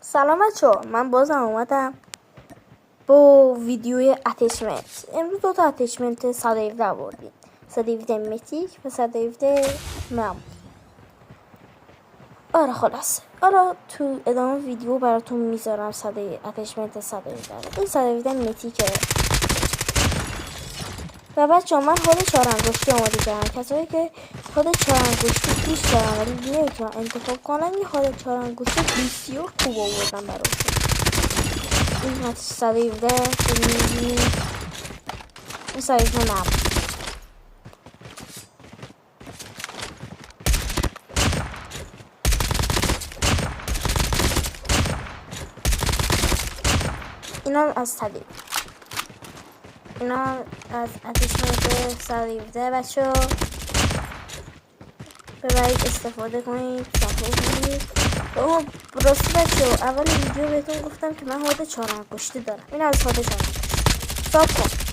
سلام بچه‌ها، من بازم اومدم با ویدیوی اتچمنت. امروز دو تا اتچمنت 117 آوردیم، 117 میتیک و 117 معمولی. آره خلاص، حالا تو ادامه ویدیو براتون میذارم اتچمنت 117. این 117 میتیکه و بچه‌ها من حال 4 انگشتی آماده کردم. کسایی که حال 4 انگشتی دوست دارن ولی نمیتونن انتخاب کنن، یه حال 4 انگشتی بسیار خوب آوردم براتون. این 117 این 117 نبود. اینا از صدیق، اینا از اتچمنت 117 بچه ها. ببرید استفاده کنید، ساپورت کنید. راستی بچه ها اول ویدیو بهتون گفتم که من حاد 4 انگشتی دارم. این از حاد 4 انگشتی ساب کن.